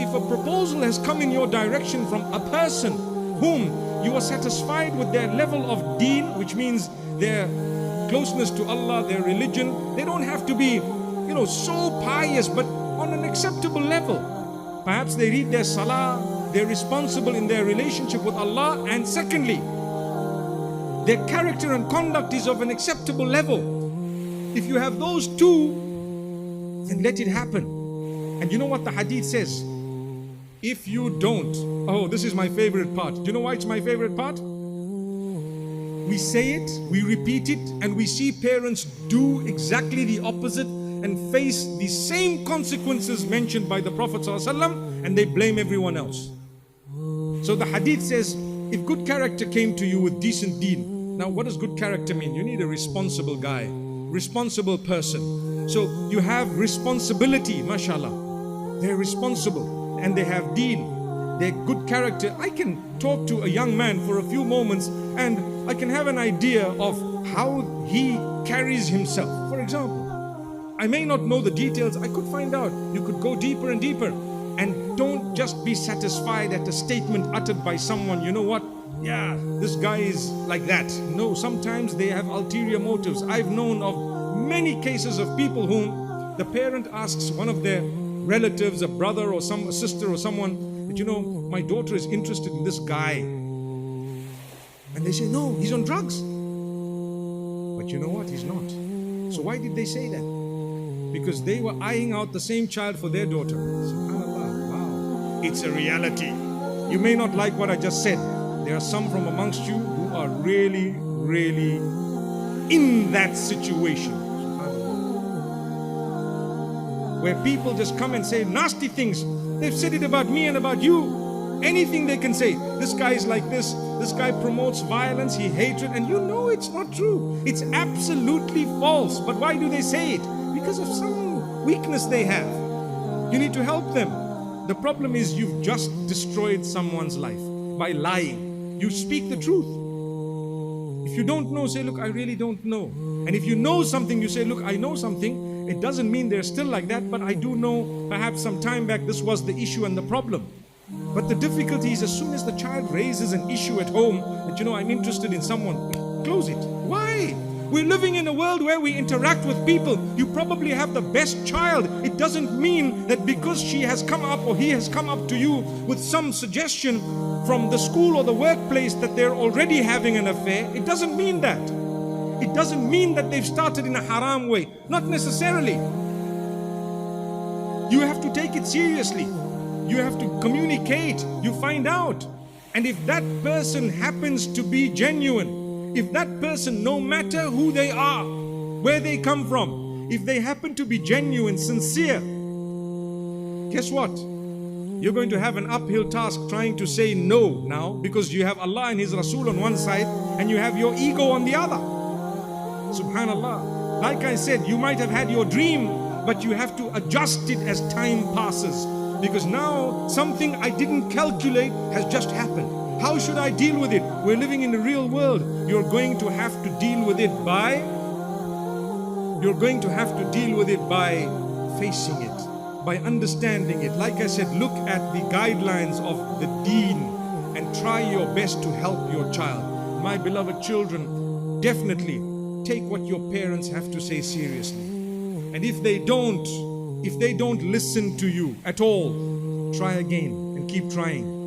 if a proposal has come in your direction from a person whom you are satisfied with their level of deen, which means their closeness to Allah, their religion, they don't have to be, so pious, but on an acceptable level. Perhaps they read their salah, they're responsible in their relationship with Allah, and secondly, their character and conduct is of an acceptable level. If you have those two, then let it happen. And you know what the hadith says? If you don't, oh, this is my favorite part. Do you know why it's my favorite part? We say it, we repeat it, and we see parents do exactly the opposite and face the same consequences mentioned by the Prophet ﷺ, and they blame everyone else. So the hadith says, if good character came to you with decent deen. Now what does good character mean? You need a responsible guy, responsible person. So you have responsibility, mashallah. They're responsible and they have deen. They're good character. I can talk to a young man for a few moments and I can have an idea of how he carries himself. For example, I may not know the details, I could find out. You could go deeper and deeper. And don't just be satisfied at a statement uttered by someone, you know what? Yeah, this guy is like that. No, sometimes they have ulterior motives. I've known of many cases of people whom the parent asks one of their relatives, a brother or a sister or someone, that my daughter is interested in this guy. And they say, no, he's on drugs. But you know what? He's not. So why did they say that? Because they were eyeing out the same child for their daughter. SubhanAllah, wow. It's a reality. You may not like what I just said. There are some from amongst you who are really, really in that situation. Where people just come and say nasty things. They've said it about me and about you. Anything they can say. This guy is like this guy promotes violence, he hatred, and you know it's not true. It's absolutely false. But why do they say it? Because of some weakness they have. You need to help them. The problem is you've just destroyed someone's life by lying. You speak the truth. If you don't know, say, look, I really don't know. And if you know something, you say, look, I know something. It doesn't mean they're still like that, but I do know perhaps some time back this was the issue and the problem. But the difficulty is as soon as the child raises an issue at home that, I'm interested in someone, close it. Why? We're living in a world where we interact with people. You probably have the best child. It doesn't mean that because she has come up or he has come up to you with some suggestion from the school or the workplace that they're already having an affair. It doesn't mean that. It doesn't mean that they've started in a haram way. Not necessarily. You have to take it seriously. You have to communicate. You find out. And if that person happens to be genuine, if that person, no matter who they are, where they come from, if they happen to be genuine, sincere, guess what? You're going to have an uphill task trying to say no now, because you have Allah and His Rasul on one side and you have your ego on the other. Subhanallah. Like I said, you might have had your dream, but you have to adjust it as time passes. Because now something I didn't calculate has just happened. How should I deal with it? We're living in the real world. You're going to have to deal with it by facing it, by understanding it. Like I said, look at the guidelines of the deen and try your best to help your child. My beloved children, definitely take what your parents have to say seriously. And if they don't listen to you at all, try again and keep trying.